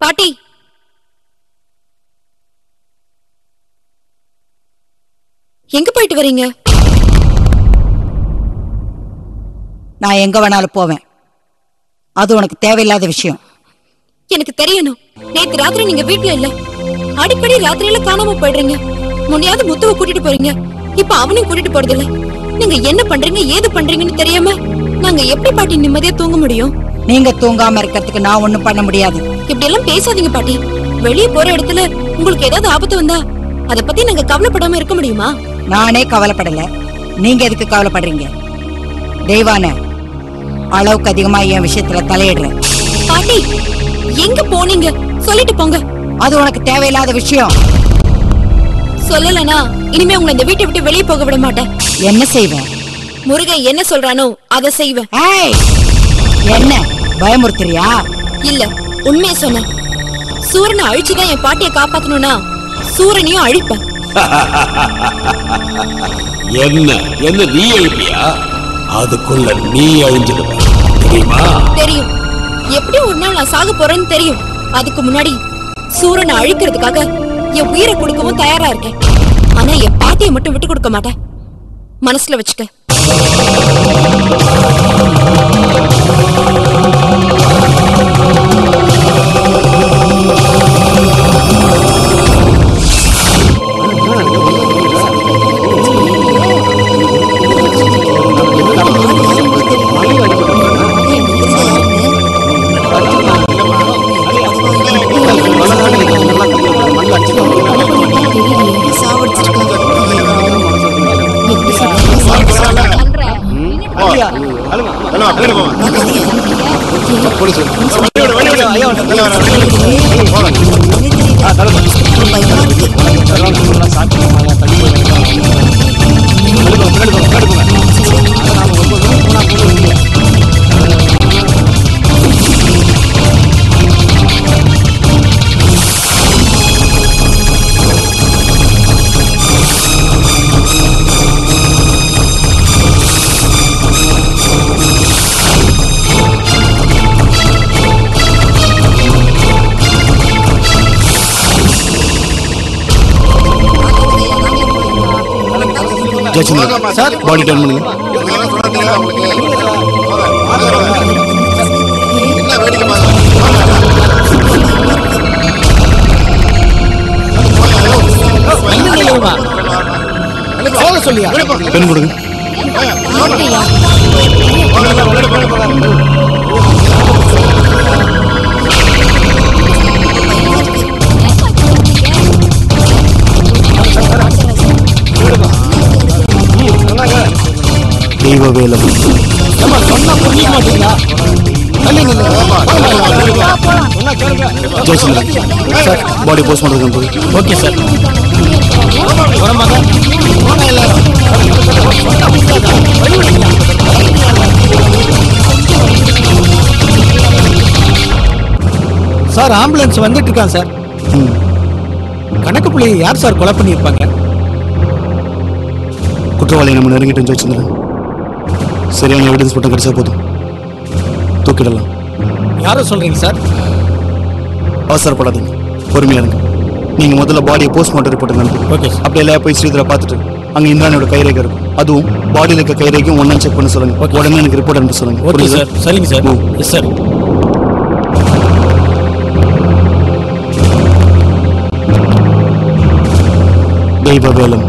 பாட்டி, எங்க போயிட்டு வரீங்க? நான் எங்க வேணாலும் போவேன். அது உனக்கு தேவையில்லாத விஷயம். எனக்கு தெரியணும். நேத்து ராத்திரி நீங்க வீட்டுல இல்ல. அடிக்கடி ராத்திரியில காணாம போயிடுறீங்க. முன்னையாவது முத்துவ கூட்டிட்டு போறீங்க, இப்ப அவனையும் கூட்டிட்டு போறது இல்ல. நீங்க என்ன பண்றீங்க, ஏது பண்றீங்கன்னு தெரியாம நாங்க எப்படி பாட்டி நிம்மதியா தூங்க முடியும்? நீங்க தூங்காம இருக்கிறதுக்கு நான் ஒண்ணும் பண்ண முடியாது. இப்படி எல்லாம் பேசாதீங்க பாட்டி. வெளியே போற இடத்துல உங்களுக்கு ஏதாவது ஆபத்து வந்தா அத பத்தி நாங்க கவலைப்படாம இருக்க முடியுமா? நானே கவலைப்படல, நீங்க எதுக்கு கவலைப்படுறீங்க? தெய்வான அளவுக்கு அதிகமா என் விஷயத்துல தலையிடுற. பாட்டி, எங்க போனீங்க? சொல்லிட்டு போங்க. அது உனக்கு தேவையில்லாத விஷயம். சொல்லலனா இனிமே உங்களை இந்த வீட்டை விட்டு வெளியே போக விட மாட்டேன். என்ன செய்வேன்? முருகன் என்ன சொல்றானோ அதை செய்வேன். என்ன பயமுறுத்துறியா? இல்ல, உண்மையை சொன்ன. சூரனை அழிச்சுதான் என் பாட்டியை காப்பாத்தணும்னா சூரனையும் அழிப்பேன். என்ன என்ன நீ அழிப்பியா? அதுக்குள்ள நீ அழிஞ்சிடுவ தெரியுமா? தெரியும். எப்படி ஒரு நாள் நான் சாக போறேன்னு தெரியும். அதுக்கு முன்னாடி சூரனை அழிக்கிறதுக்காக என் உயிரை கொடுக்கவும் தயாரா இருக்கேன். ஆனா என் பாட்டியை மட்டும் விட்டு கொடுக்க மாட்டேன். மனசுல வச்சுக்க. சார், பாடி டர்ன் பண்ணுங்க. சொல்லியா பெண் கொடுங்க. தெய்வவேலம் ஜெயச்சந்திரன் சார், பாடி போஸ்ட் பண்ணுறது. Okay sir. சார், ஆம்புலன்ஸ் வந்துட்டு இருக்கான் சார். கணக்கு புள்ளியை யார் சார் கொலை பண்ணியிருப்பாங்க? குற்றவாளியை நம்ம நெருங்கிட்டோம் ஜெயச்சந்திரன். சரியான எவிடன்ஸ் மட்டும் கிடைச்சா போதும், தூக்கிடலாம். யாரோ சொல்றீங்க சார்? அவசரப்படாதீங்க, பொறுமையா இருங்க. நீங்க முதல்ல பாடியை போஸ்ட்மார்ட்டம் ரிப்போர்ட் அனுப்புங்க. ஓகே. அப்படியே எல்லாம் போய் ஸ்ரீதரை பார்த்துட்டு அங்க இந்திராணியோட கைரேகை இருக்கும், அதுவும் பாடியில் இருக்க கைரேகையும் ஒன்னா செக் பண்ண சொல்லுங்க. உடனே எனக்கு ரிப்போர்ட் அனுப்ப சொல்லுங்க. Okay sir. சரிங்க சார். Yes sir. தெய்வவேலம்.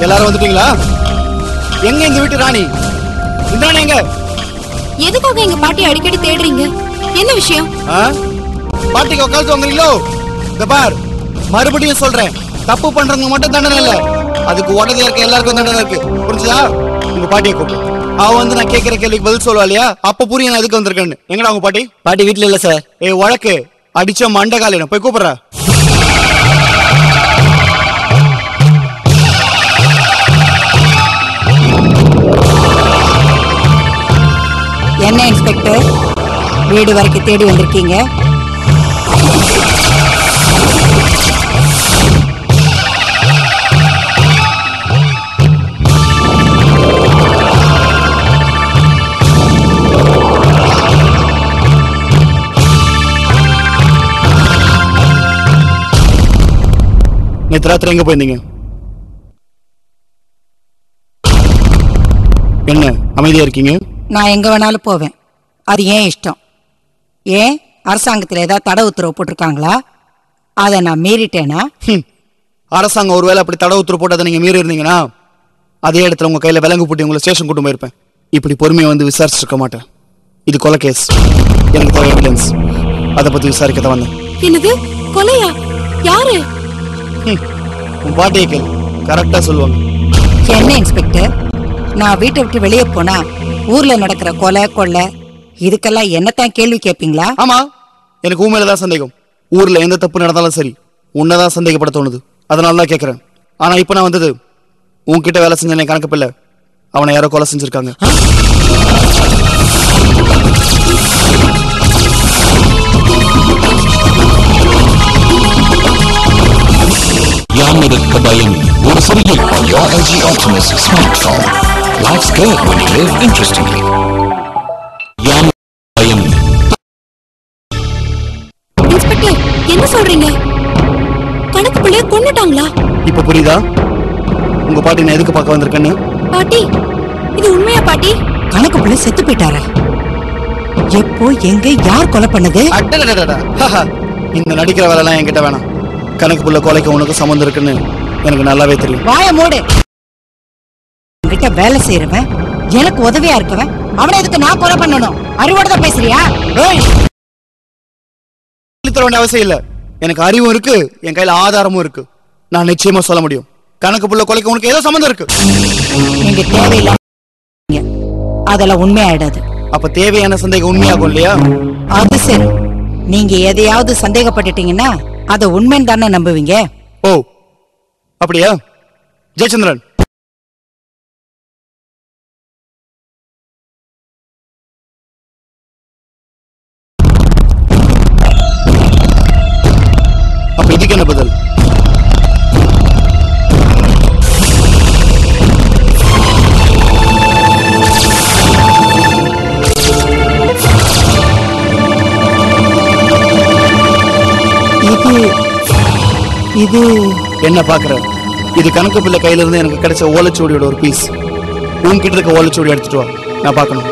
எல்லாரும் வந்துட்டீங்களா? எங்க எங்க வீட்டு ராணி இந்திராணி எங்க? எதுக்காக எங்க பாட்டி அடிக்கடி தேடுறீங்க? என்ன விஷயம்? பாட்டிக்கு உட்காந்து வாங்குறீங்களோ? இந்த பார், மறுபடியும் சொல்றேன், தப்பு பண்றவங்க மட்டும் தண்டனை இல்ல, அதுக்கு உடனே இருக்க எல்லாருக்கும் தண்டனை இருக்கு. புரிஞ்சுதா? உங்க பாட்டியை கூப்பிட்டு அவ வந்து நான் கேட்கிற கேள்விக்கு பதில் சொல்லுவா இல்லையா? அப்ப புரிய நான் எதுக்கு வந்திருக்கேன்னு. எங்கடா உங்க பாட்டி? பாட்டி வீட்டுல இல்ல சார். வழக்கு அடிச்ச மண்டகால போய் கூப்பிடுற. என்ன இன்ஸ்பெக்டர், வீடு வரைக்கும் தேடி வந்திருக்கீங்க? நேற்று ராத்திரி எங்க போயிருந்தீங்க? என்ன அமைதியா இருக்கீங்க? நான் எங்க வேணாலும் போவேன், அது ஏன் இஷ்டம். ஏன் அரசாங்கத்தில் ஏதாவது தடை உத்தரவு போட்டிருக்காங்களா? அதை நான் மீறிட்டேனா? அரசாங்கம் ஒருவேளை அப்படி தடை உத்தரவு போட்டு அதை நீங்க மீறி இருந்தீங்கன்னா அதே இடத்துல உங்க கையில விலங்கு போட்டு உங்களை ஸ்டேஷன் கூட்டு போயிருப்பேன். இப்படி பொறுமையை வந்து விசாரிச்சிருக்க மாட்டேன். இது கொலை கேஸ், எனக்கு தேவை எவிடன்ஸ். அதை பத்தி விசாரிக்கத்தான் வந்தேன். என்னது கொலையா? யாரு? உன் பாட்டியை கேளு, கரெக்டா சொல்லுவாங்க. என்ன இன்ஸ்பெக்டர், நான் வீட்டை விட்டு வெளியே போனா ஊர்ல நடக்கிற கொலை கொள்ளை இதுக்கெல்லாம் என்னத்தான் கேள்வி கேட்பீங்களா? ஆமா, எனக்கு உண்மையிலதான் சந்தேகம். ஊர்ல எந்த தப்பு நடந்தாலும் சரி உன்னதான் சந்தேகப்பட தோணுது, அதனால தான் கேட்கறேன். ஆனா இப்ப நான் வந்தது உன்கிட்ட வேலை செஞ்ச கணக்கு பிள்ளை, அவனை யாரோ கொலை செஞ்சிருக்காங்க. யாமிருக்க பயம் ஒரு சிறியில் Your LG Optimus smartphone. Life's good when you live interestingly. யாம் பயம். இன்ஸ்பெக்டர் என்ன சொல்றீங்க? கணக்கு பிள்ளைய கொன்னுட்டாங்களா? இப்ப புரியுதா உங்க பாட்டி நான் எதுக்கு பார்க்க வந்திருக்கேன்னு? பாட்டி, இது உண்மையா பாட்டி? கணக்கு பிள்ளை செத்து போயிட்டாரா? எப்போ எங்க யார் கொலை பண்ணது? இந்த நடிக்கிற வேலை எல்லாம் என்கிட்ட வேணாம். கணக்கு புள்ள கொலைக்கு உனக்கு சம்மந்தம் இருக்குன்னு எனக்கு நல்லாவே தெரியும். வாய மூடு. என்கிட்ட வேலை செய்யறவன், எனக்கு உதவியா இருக்கவன், அவனை எதுக்கு நான் கொலை பண்ணணும்? அறிவோட பேசுறியா? வேண்டிய அவசியம் இல்ல. எனக்கு அறிவும் இருக்கு, என் கையில ஆதாரமும் இருக்கு. நான் நிச்சயமா சொல்ல முடியும். கணக்கு புள்ள கொலைக்கு உனக்கு ஏதோ சம்மந்தம் இருக்கு. நீங்க தேவையில்லை, அதெல்லாம் உண்மையாயிடாது. அப்ப தேவையான சந்தேகம் உண்மையாகும் இல்லையா? அது சரி, நீங்க எதையாவது சந்தேகப்பட்டுட்டீங்கன்னா அதை உண்மைன்னு தானே நம்புவீங்க. ஓ அப்படியா? ஜெயச்சந்திரன், அப்ப இதுக்கு என்ன பதில்? இது என்ன பாக்குற? இது கணக்கு பிள்ளை கையில இருந்து எனக்கு கிடைச்ச ஓலைச்சுவடியோட ஒரு பீஸ். உன்கிட்ட இருக்க ஓலைச்சுவடி எடுத்துட்டு வா, நான் பார்க்கணும்.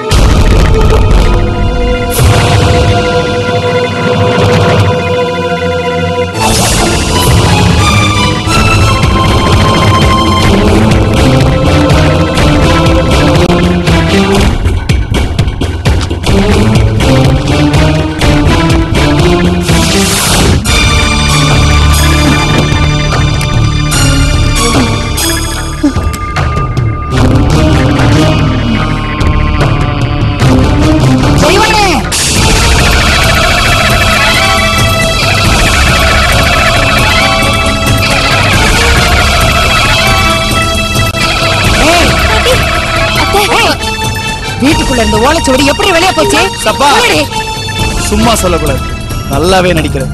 வீட்டுக்குள்ள இருந்த ஓலைச்சுவடி எப்படி வெளியே போச்சு? சப்பா, சும்மா சொல்லக்கூடாது, நல்லாவே நடிக்கிறேன்.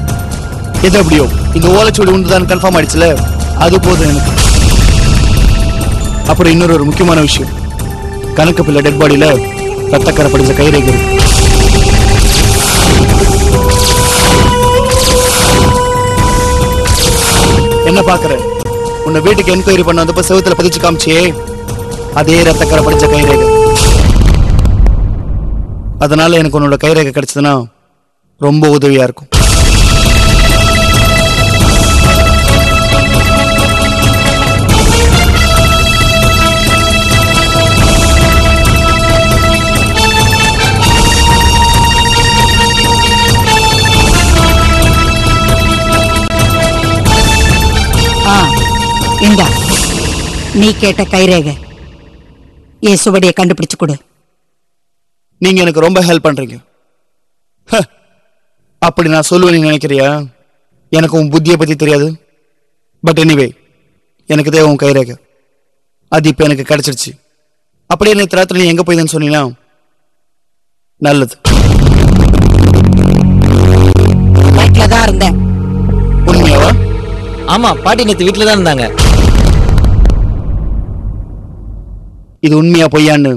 எது எப்படியோ இந்த ஓலைச்சுவடி உண்டுதான் கன்ஃபார்ம் ஆயிடுச்சுல, அது போதும் எனக்கு. அப்புறம் இன்னொரு முக்கியமான விஷயம், கணக்கு பிள்ளை டெட் பாடியில ரத்தக்கரை படிச்ச கைரேகை இருக்கு. என்ன பாக்குற? உன்னை வீட்டுக்கு என்கொயரி பண்ண வந்தப்ப செவுத்துல பதிச்சு காமிச்சே, அதே ரத்தக்கரை படிச்ச கைரேகை. அதனால எனக்கு உன்னோட கைரேகை கிடைச்சதுன்னா ரொம்ப உதவியா இருக்கும். இந்தா, நீ கேட்ட கைரேகை, என் சுவடியை கண்டுபிடிச்சு கொடு. நீங்க எனக்கு ரொம்ப ஹெல்ப் பண்றீங்க. அப்படி நான் சொல்லுவேன்னு நினைக்கிறியா? எனக்கு உன் புத்தியை பத்தி தெரியாது. பட் எனிவே, எனக்கு தேவை உன் கைரேகை. அது இப்ப எனக்கு கிடைச்சிருச்சு. அப்படியே நேற்று ராத்திரி நீ எங்க போய்துன்னு சொன்னீங்கன்னா நல்லது. வீட்டுல தான் இருந்தேன். உண்மையாவா? ஆமா, பாட்டி நேற்று வீட்டுல தான் இருந்தாங்க. இது உண்மையா பொய்யான்னு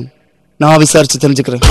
நான் விசாரிச்சு தெரிஞ்சுக்கிறேன்.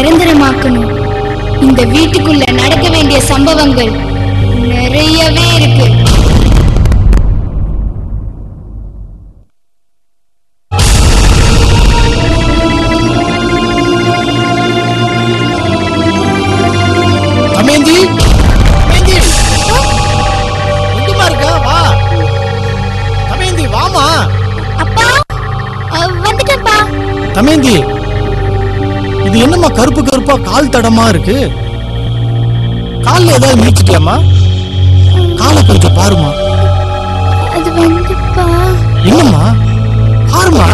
நிரந்தரமாக்கணும். இந்த வீட்டுக்குள்ள நடக்க வேண்டிய சம்பவங்கள் நிறையவே இருக்கு. தமேந்தி எங்கம்மா இருக்க? வா தமேந்தி, வாமா. அப்பா வந்துட்டேன்ப்பா. தமேந்தி, இது என்னம்மா கருப்பு கருப்பா கால் தடமா இருக்கு? கால்ல ஏதாவது மீச்சிட்டியாமா? காலை கொஞ்சம் பாருமா. அது வந்துப்பா. என்னம்மா பாருமா.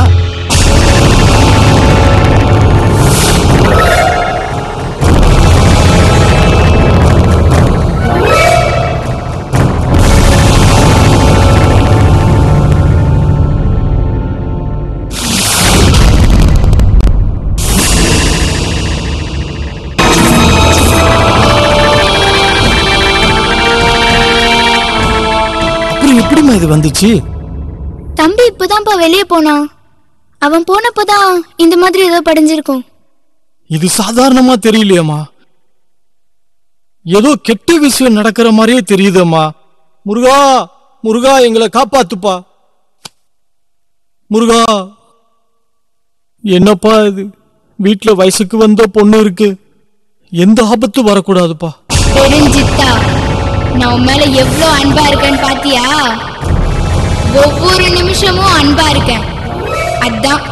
எப்படிமா இது வந்துச்சு? தம்பி இப்பதான்ப்பா வெளியே போனான். அவன் போனப்பதான் இந்த மாதிரி ஏதோ படிஞ்சிருக்கும். இது சாதாரணமா தெரியலையம்மா, ஏதோ கெட்ட விஷயம் நடக்கிற மாதிரியே தெரியுதம்மா. முருகா முருகா, எங்களை காப்பாத்துப்பா. முருகா, என்னப்பா இது? வீட்டுல வயசுக்கு வந்த பொண்ணு இருக்கு, எந்த ஆபத்து வரக்கூடாதுப்பா. தெரிஞ்சிட்டா நான் உன் மேல எவ்வளவு அன்பா இருக்கேன்னு பாத்தியா? ஒவ்வொரு நிமிஷமும் அன்பா இருக்கேன். அதான்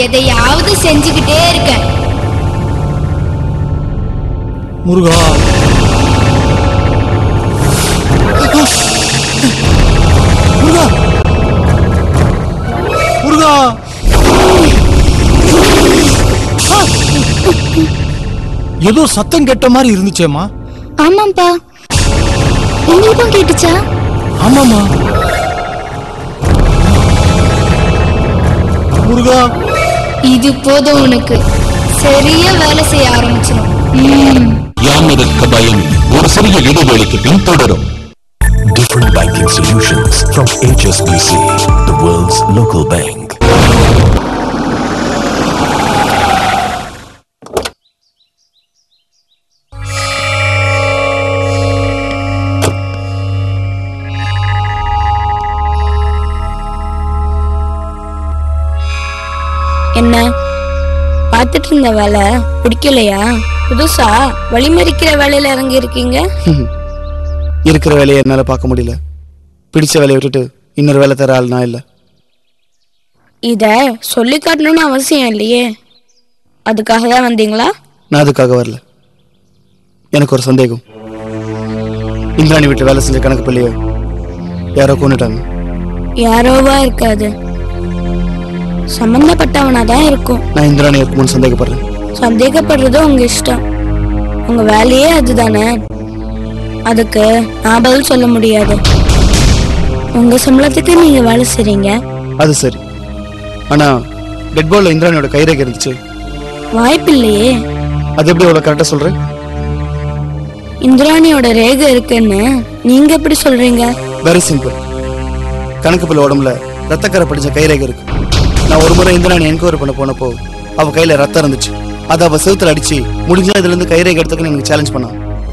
எதையாவது செஞ்சுக்கிட்டே இருக்கேன். முருகா, முருகா, முருகா. ஏதோ சத்தம் கேட்ட மாதிரி இருந்துச்சேம்மா. ஆமாப்பா, உங்களுக்கும் கேட்டுச்சா? ஆமாமா. முருகா, இது போதும் உனக்கு. சரியா வேலை செய்ய ஆரம்பிச்சிடும். யாம் இருக்க பயம் ஒரு சிறிய இடைவெளிக்கு பின் தொடரும். Different banking solutions from HSBC, the world's local bank. என்ன பார்த்துட்டு இருந்த வேலை பிடிக்கலையா? புதுசா வழிமறிக்கிற வேலையில இறங்கி இருக்கீங்க. இருக்கிற வேலையை என்னால பார்க்க முடியல. பிடிச்ச வேலையை விட்டுட்டு இன்னொரு வேலை தர ஆள் நான் இல்ல. இத சொல்லி காட்டணும்னு அவசியம் இல்லையே. அதுக்காக தான் வந்தீங்களா? நான் அதுக்காக வரல. எனக்கு ஒரு சந்தேகம். இந்திராணி வீட்டுல வேலை செஞ்ச கணக்கு பிள்ளைய யாரோ கொண்டுட்டாங்க. யாரோவா இருக்காது, சம்பந்தப்பட்டவனா தான் இருக்கும். நான் இந்திராணி இருக்கும்னு சந்தேகப்படுறேன். சந்தேகப்படுறது உங்க இஷ்டம். உங்க வேலையே அதுதானே. அதுக்கு நான் பதில் சொல்ல முடியாது. உங்க சம்பளத்துக்கு நீங்க வேலை செய்றீங்க. அது சரி. ஆனா டெட் பால்ல இந்திராணியோட கைரேகை இருந்துச்சு. வாய்ப்பில்லையே. அது எப்படி அவ்வளவு கரெக்டா சொல்றேன்? இந்திராணியோட ரேகை இருக்குன்னு நீங்க எப்படி சொல்றீங்க? Very simple. கணக்கு பிள்ளை உடம்புல ரத்தக்கரை படிச்ச கைரேகை இருக்கு. நான் ஒரு முறை இந்திராணி என்கொயரி பண்ண போனப்போ அவ கையில ரத்தம் இருந்துச்சு. அதை அவ செவுத்துல அடிச்சு முடிஞ்சா இதுல இருந்து கைரேகை எடுத்துக்கன்னு எனக்கு சேலஞ்ச் பண்ணான்.